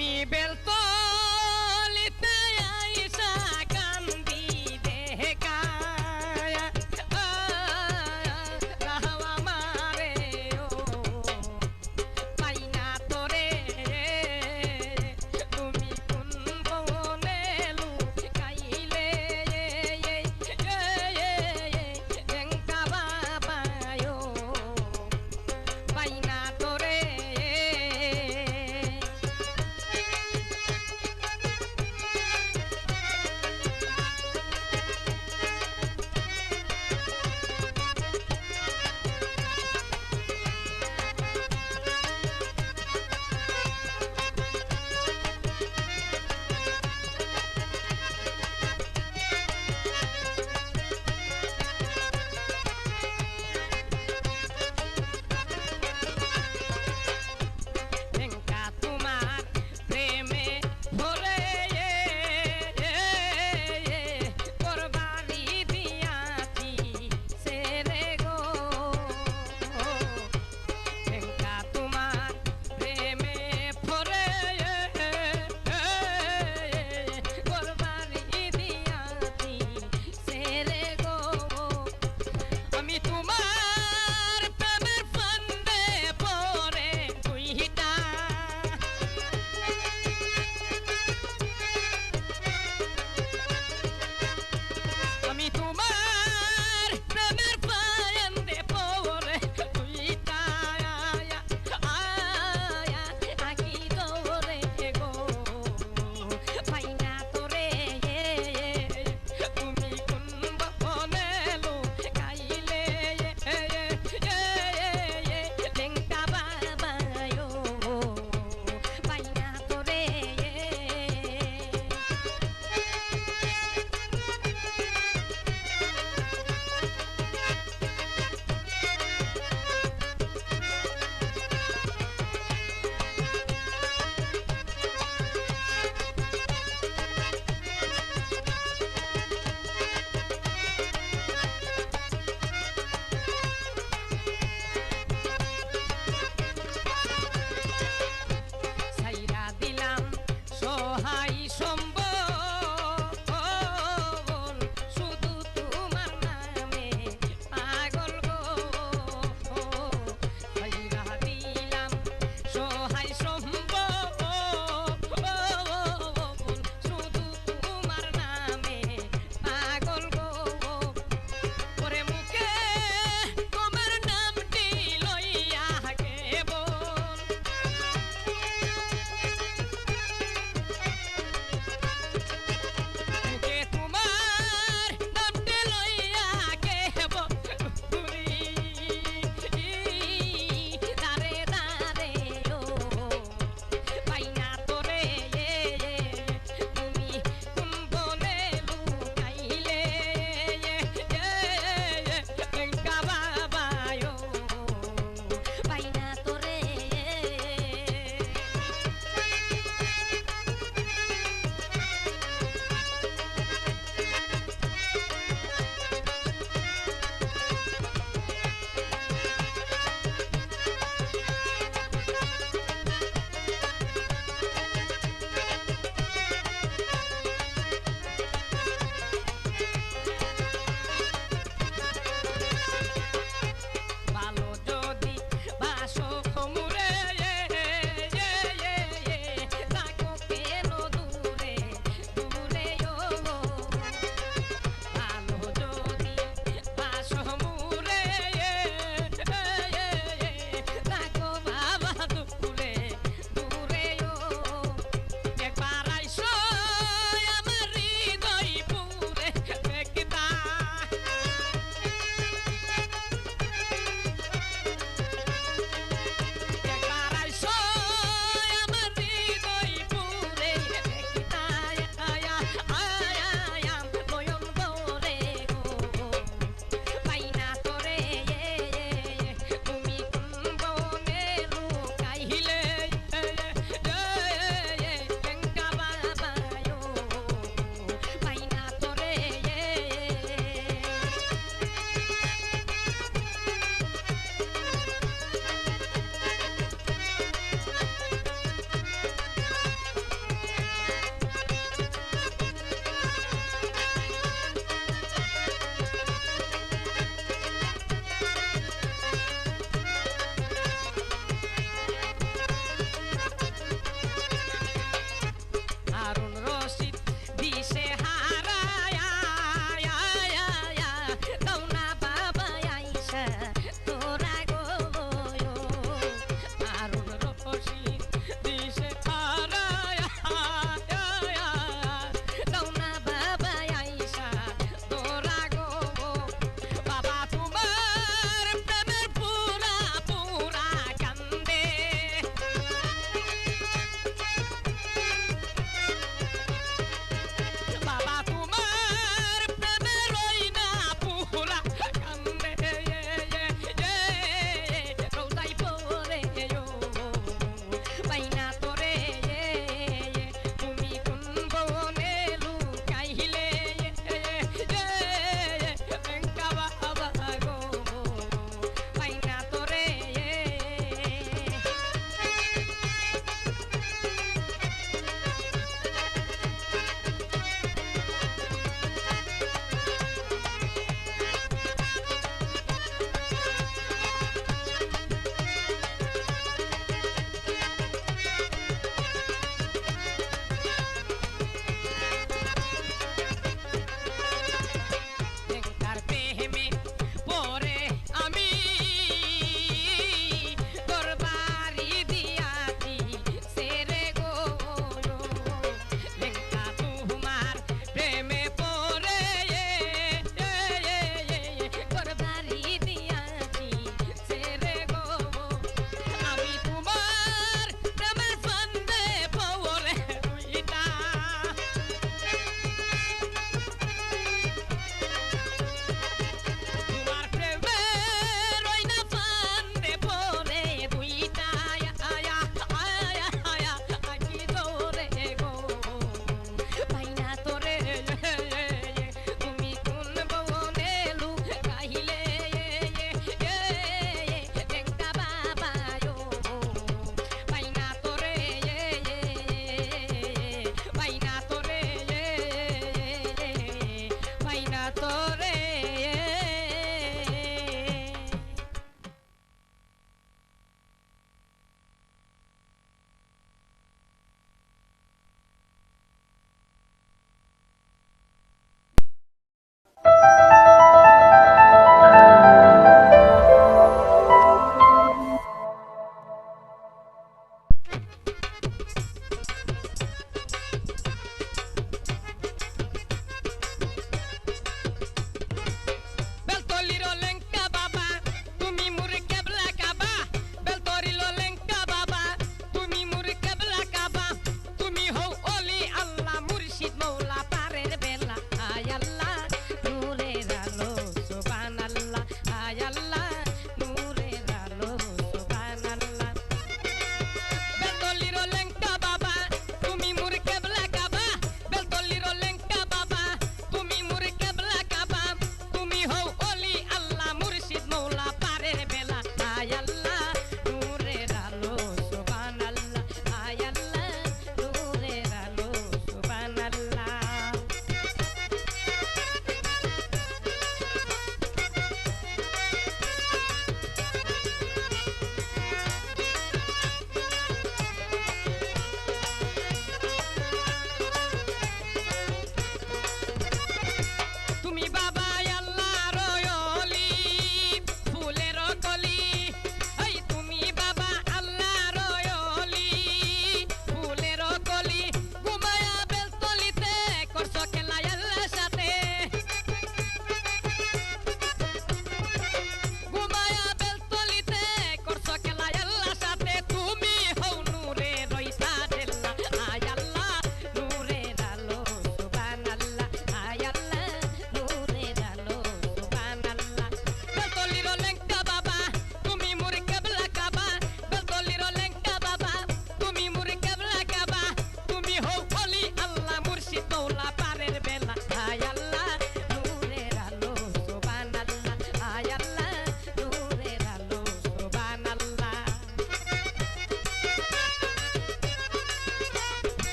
তুমি বেলতলিতে আইসা কান্দি দেখায়া রাহাওয়া মারে ও পাই না তোরে তুমি কোন বনে লুকাইলে ব্যাংকা বাবায়ো পাই না তোরে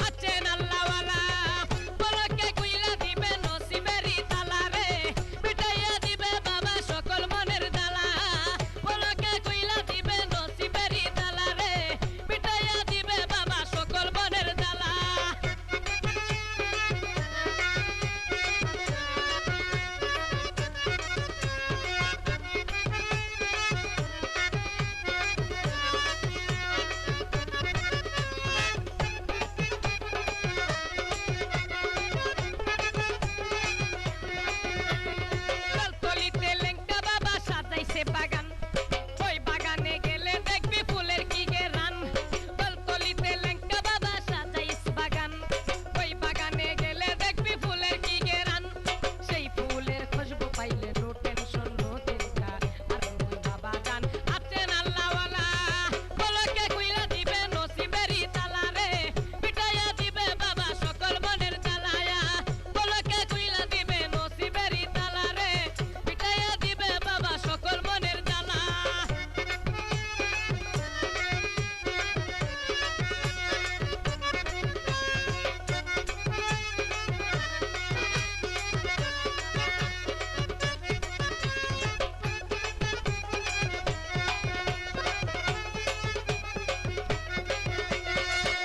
আছেন আল্লাহওয়ালা বলকে কইলা দিবে নসিবেরই তালা রে মিটাইয়া দিবে বাবা সকল মনের জ্বালা বলকে কইলা দিবে নসিবেরই তালা রে মিটাইয়া দিবে বাবা সকল মনের জ্বালা কলতলিতে লেঙ্কা বাবা সাজাইছে বাগান ওই বাগানে গেলে দেখবি ফুলের কি গেরান কলতলিতে লেঙ্কা বাবা সাজাইছে বাগান ওই বাগানে গেলে দেখবি ফুলের কি গেরান সেই ফুলের খুশবু পাইলে নো টেনশন নো চিন্তা আর ওই বাবা জান আছেন আল্লাহওয়ালা বলকে কইলা দিবে নসিবেরই তালা রে মিটাইয়া দিবে বাবা সকল মনের জ্বালায়া বলকে কইলা দিবে নসিবেরই তালা রে মিটাইয়া দিবে বাবা সকল মনের জ্বালা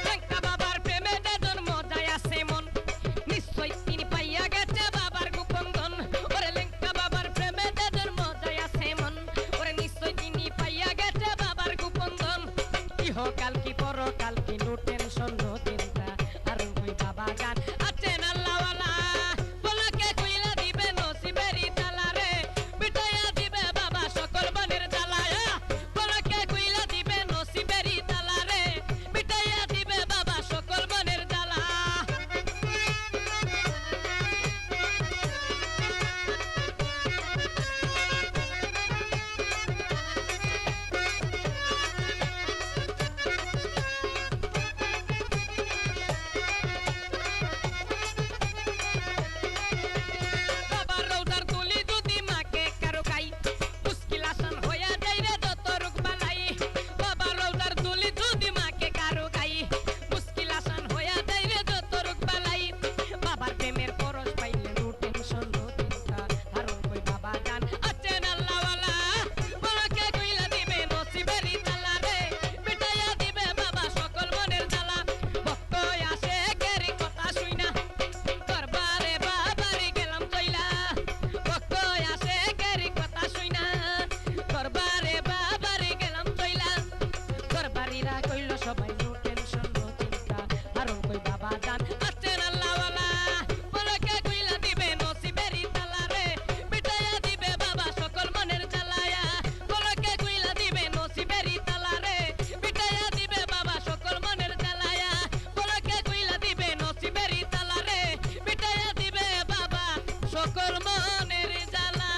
লেঙ্কা বাবার প্রেমে যেজন মজায় আছে মন নিশ্চয় তিনি পাইয়া গেছে বাবার গোপন ধন ওরে লেঙ্কা বাবার প্রেমে যেজন মজায় আছে মন ওরে নিশ্চয় তিনি পাইয়া গেছে বাবার গোপন ধন ইহকাল কি পরকাল কি নো টেনশন নো চিন্তা আর ওই বাবা গান আছেন আল্লাহওয়ালা বলকে কইলা দিবে নসিবেরই তালা রে মিটাইয়া দিবে বাবা সকল মনের জ্বালায়া বলকে কইলা দিবে নসিবেরই তালা রে মিটাইয়া দিবে বাবা সকল মনের জ্বালা বাবার রৌদার তুলি যদি মাকে কারো খাই মুশকিল আসান হইয়া যায় রে যত রোগ বালাই বাবার রৌদার তুলি যদি মাকে কারো খাই মুশকিল আসান হইয়া যায় রে যত রোগ বালাই বাবার প্রেমের পরশ পাইলে নো টেনশন নো চিন্তা আর ওই বাবা জান আছেন আল্লাহওয়ালা বলকে কইলা দিবে নসিবেরই তালা রে মিটাইয়া দিবে বাবা সকল মনের জ্বালা ভক্ত আসে গেরি কথা শুইনা দরবারে বাবারে গেলাম চইলা ভক্ত আসে গেরি কথা শুইনা দরবারে বাবারে গেলাম চইলা দরবারিরা কইল সবাই নো টেনশন নো চিন্তা আর ওই বাবা জান আছেন আল্লাহওয়ালা বলকে কইলা দিবে নসিবেরই তালা রে মিটাইয়া দিবে বাবা সকল মনের জ্বালায়া বলকে কইলা দিবে নসিবেরই তালা রে মিটাইয়া দিবে বাবা সকল মনের জ্বালায়া বলকে কইলা দিবে নসিবেরই তালা রে মিটাইয়া দিবে বাবা সকল মনের জ্বালা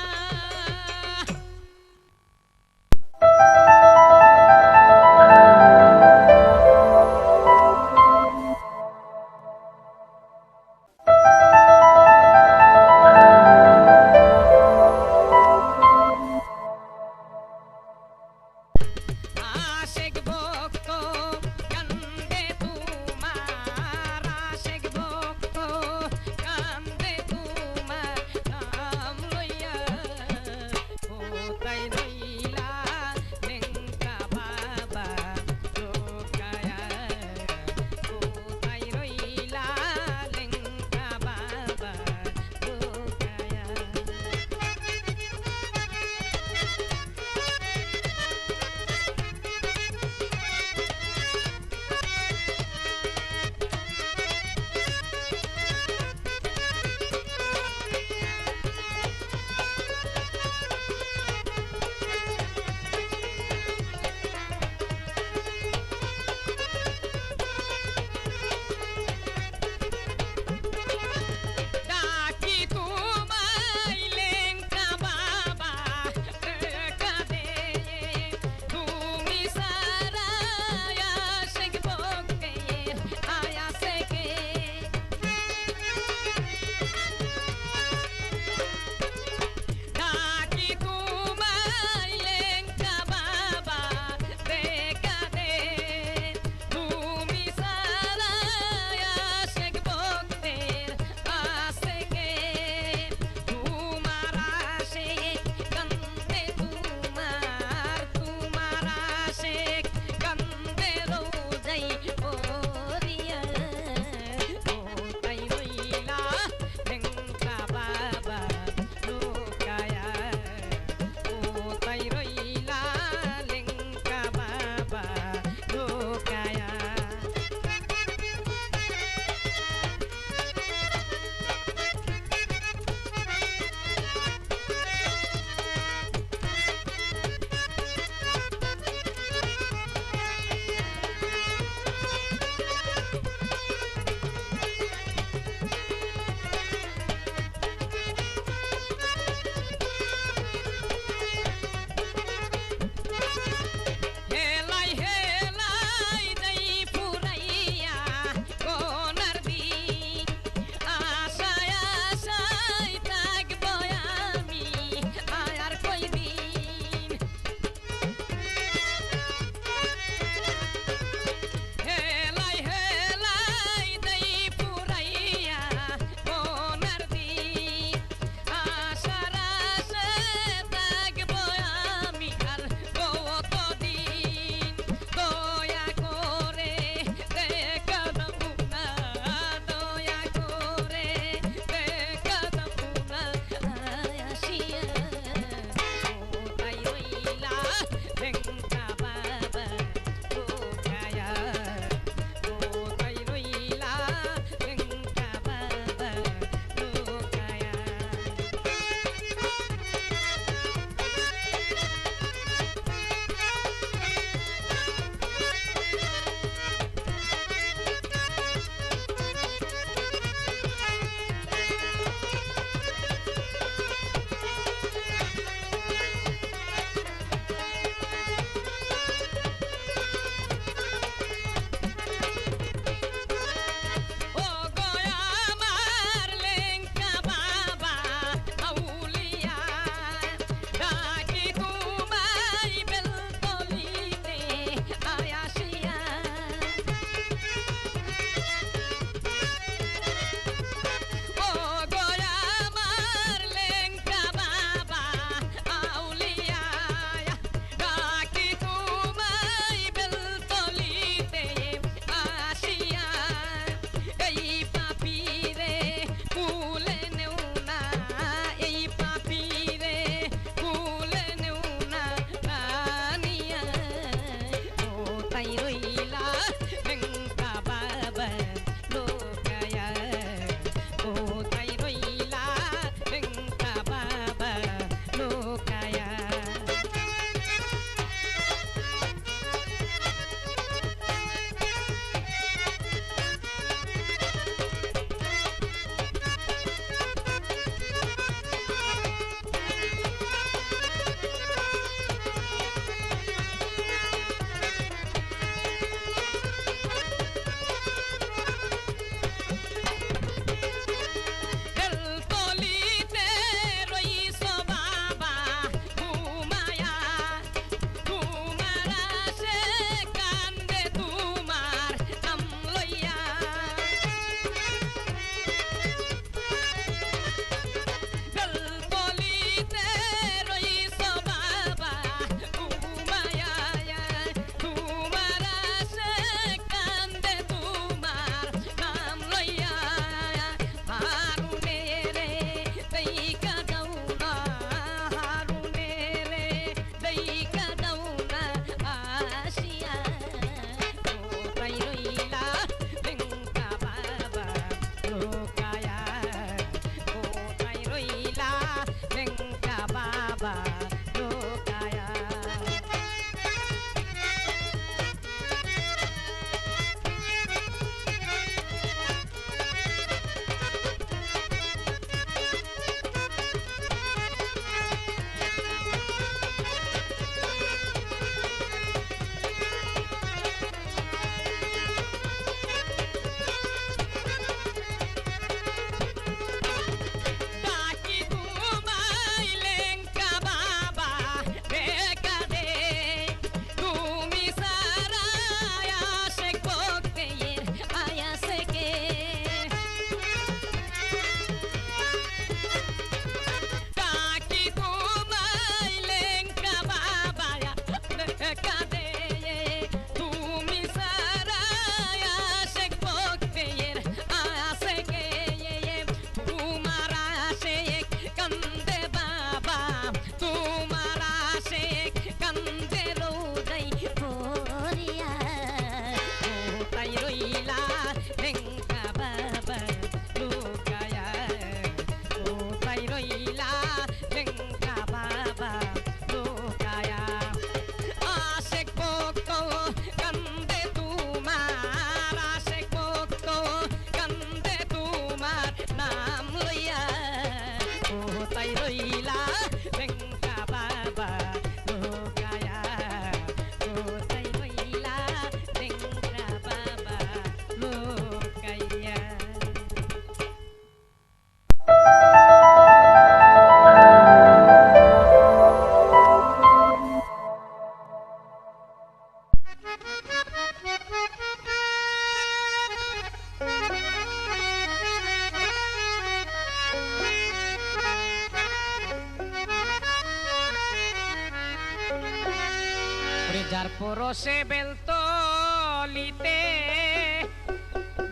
যার পরশে বেলতলিতে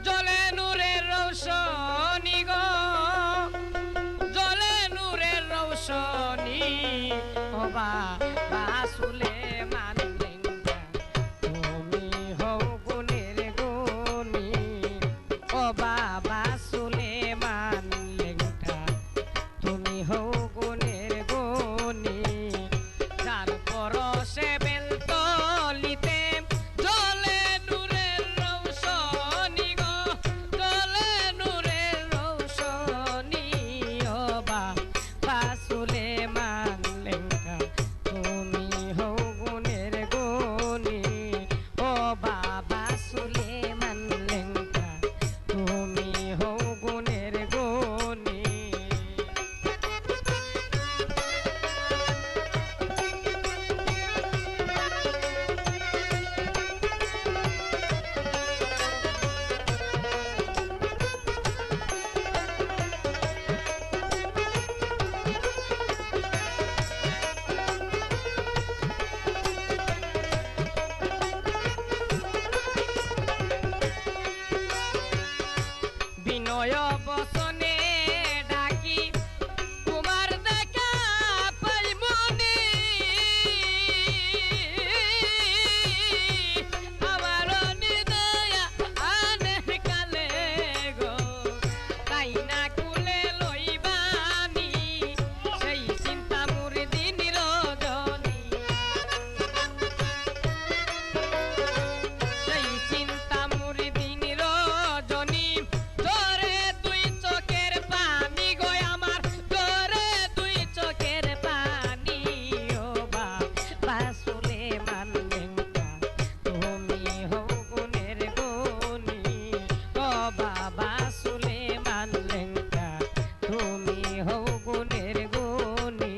জলে নূরের রৌশনি গো, জলে নূরের রৌশনি ও বাবা সুলেমান লেঙ্গা তুমি হও গুণের গুণী, ও বাবা সুলেমান লেঙ্গা তুমি হও গুণের গুণী। যার পরশে বেলতলিতে জলে নূরের রৌশনি গো, জলে নূরের রৌশনি ও বাবা সুলেমান লেঙ্গা তুমি হও গুণের গুণী, ও বাবা সুলেমান লেঙ্গা তুমি হও গুণের গুণী। বিনয় বসনে ডাকি তোমার দেখা পাই মনে, আমার নিদয়া আনে কালে গো, তাই না কুলে লইবানি সেই চিন্তা মোর দিন রজনী, সেই চিন্তা মোর দিন রজনী। তোরে দুই চোখের পানি গো আমার, তোরে দুই চোখের পানি ও বাবা সুলেমান লেঙ্গা তুমি হও গুণের গুণী, ও বাবা সুলেমান লেঙ্গা তুমি হও গুণের গুণী।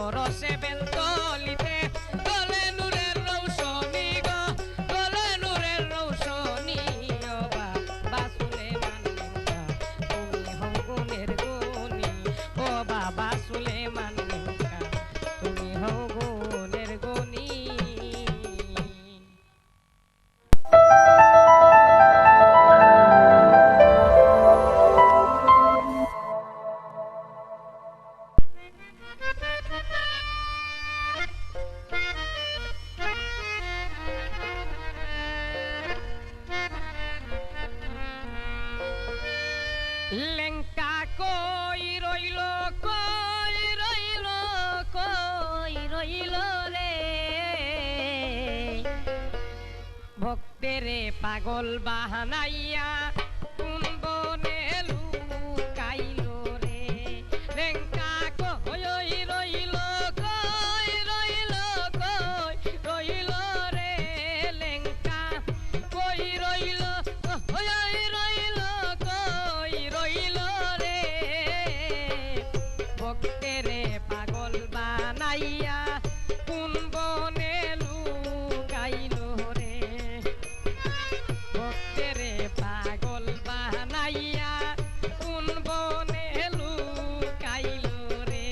পরশে বেলতলিতে গলে নূরের রৌশনি গো গলে নূরের রৌশনি ও বাবা সুলেমান মিঙ্কা তুমি হও গুণের গুণী ও বাবা সুলেমান মিঙ্কা তুমি হও গুণের গুণী লেঙ্কা কই রইল রে ভক্তেরে পাগল বাহানাইয়া কোন বনে লুকাইল রে লেঙ্কা কই রইল রে লেঙ্কা কই রইল রে ভক্তেরে পাগল বানাইয়া কোন বনে লুকাইল রে ভক্তেরে পাগল বানাইয়া কোন বনে লুকাইল রে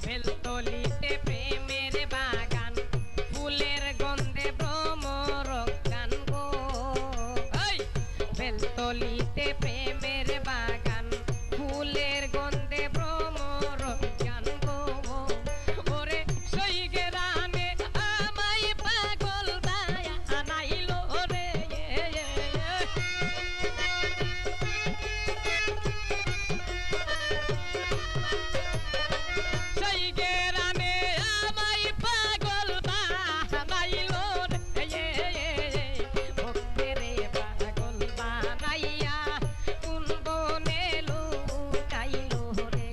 বেলতলিতে প্রেমের বাগান ফুলের গন্ধে ভ্রমর গান গো বেলতলিতে প্রেমের বাগান ফুলের গন্ধে ভ্রমর গান গো ওরে সই গেরানে আমায় পাগল বায়া আনাইল রে সেই গেরানে আমায় পাগল বানাইল রে ভক্তেরে পাগল বানাইয়া কোন বনে লুকাইল রে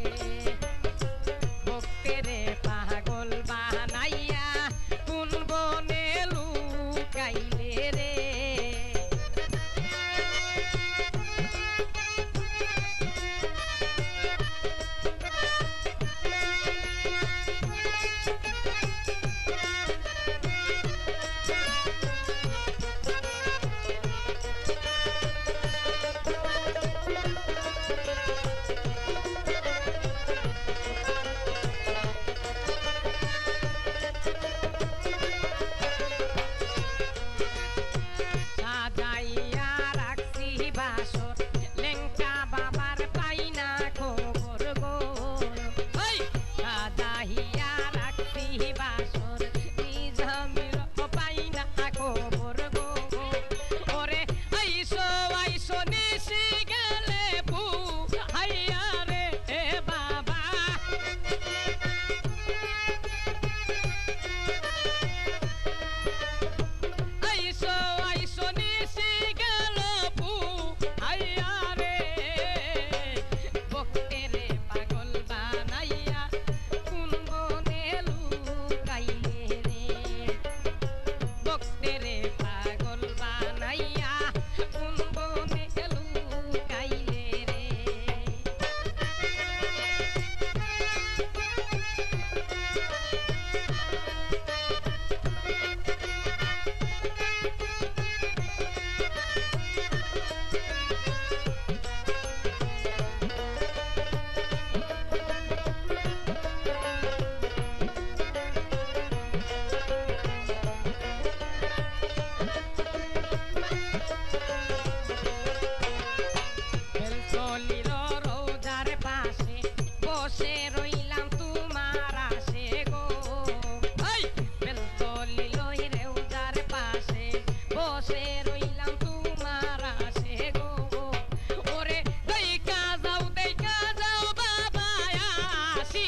ভক্তেরে পাগল বানাইয়া কোন বনে লুকাইলে রে সাজাইয়া রাখছি বাসর লেঙ্কা বাবার পাই না খবর গো সাজাইয়া রাখছি বাসর নিজামির পাই না খবর গো ওরে আইসো নিশি গেলে পু হাইয়া রে বাবা আইসো নিশি গেল পু হাইয়া রে ভক্তেরে পাগল বানাইয়া কোন বনে লুকাইলে রে ভক্তেরে পাগল বানাইয়া কোন বনে লুকাইলে রে বেলতলির রোজার পাশে বসে রইলাম তোমার আসে গো বেলতলির রোজার পাশে বসে রইলাম তোমার আসে গো ওরে দেখা যাও বাবা আসি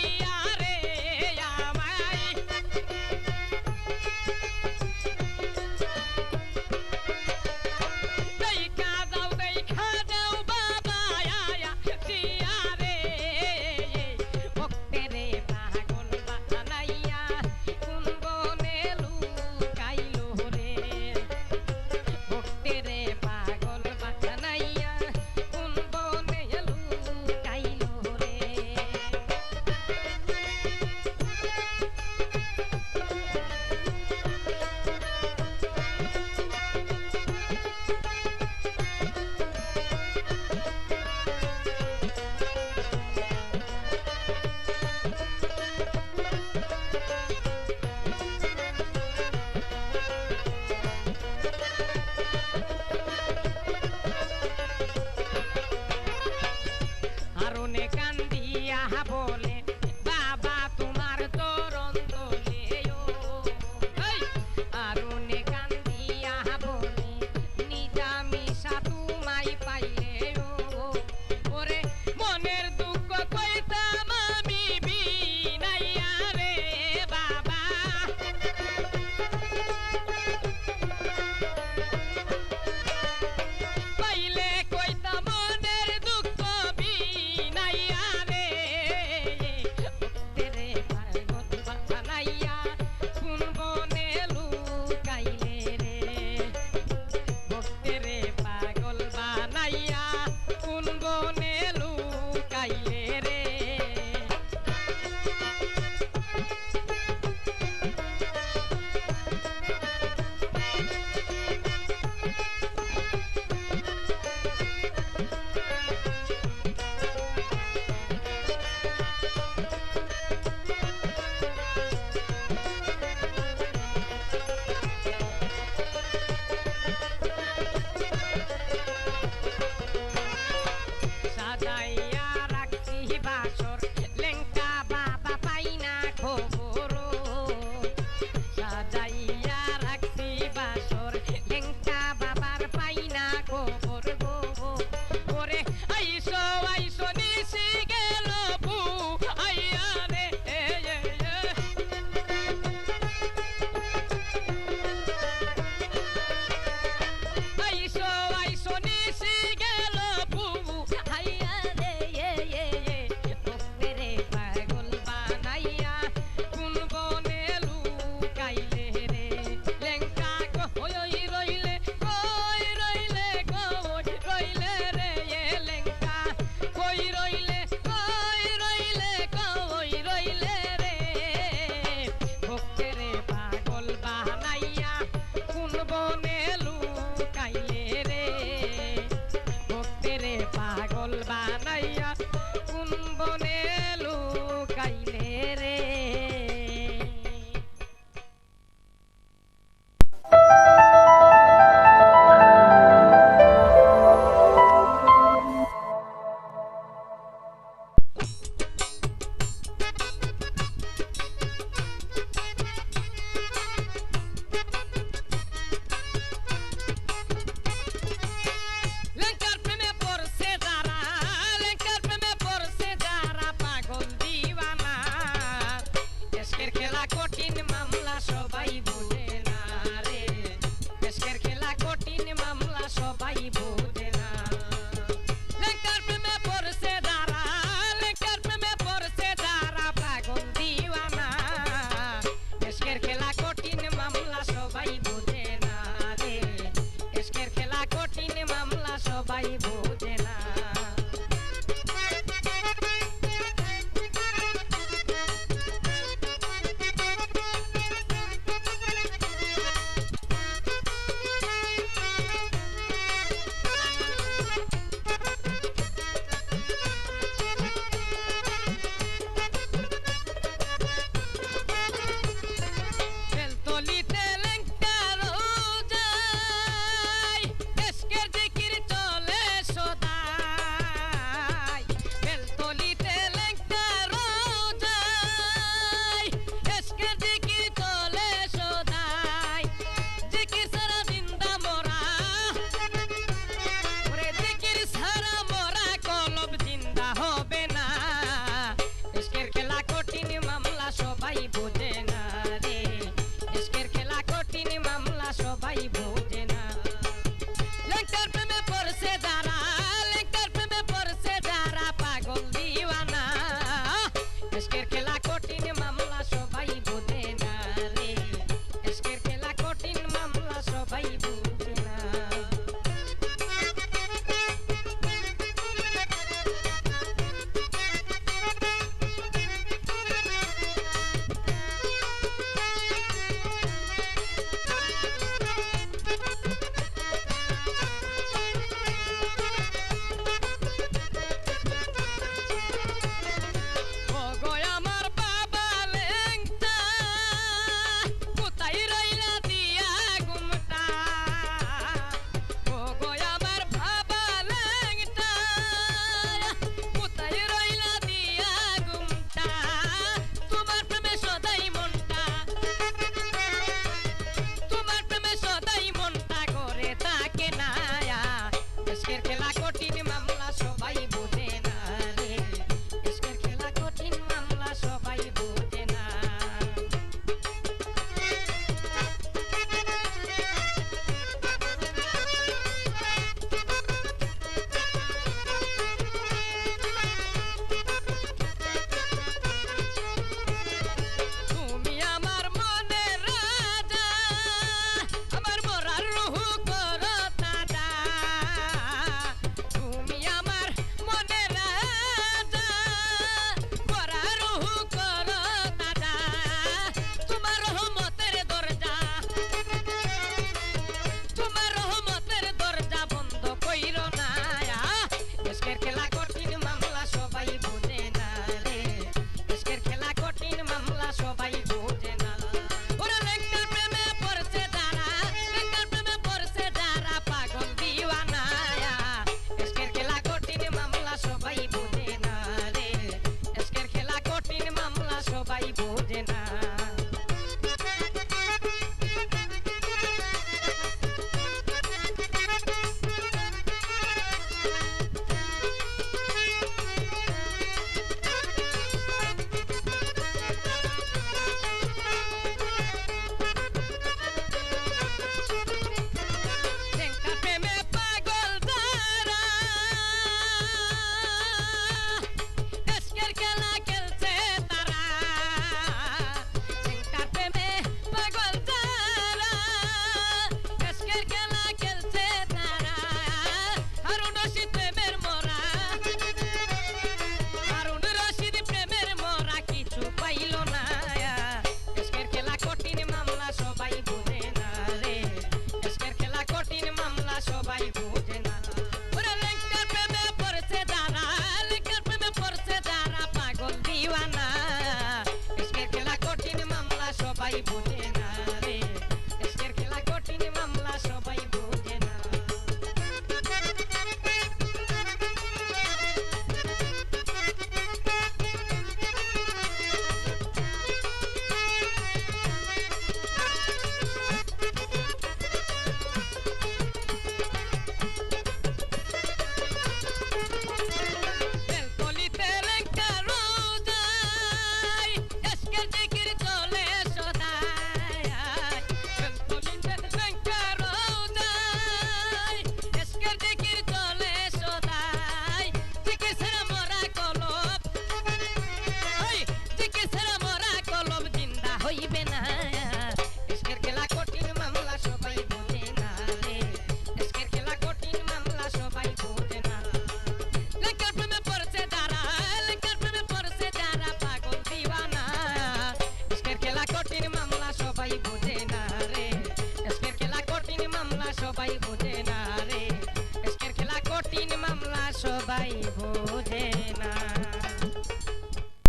বুঝ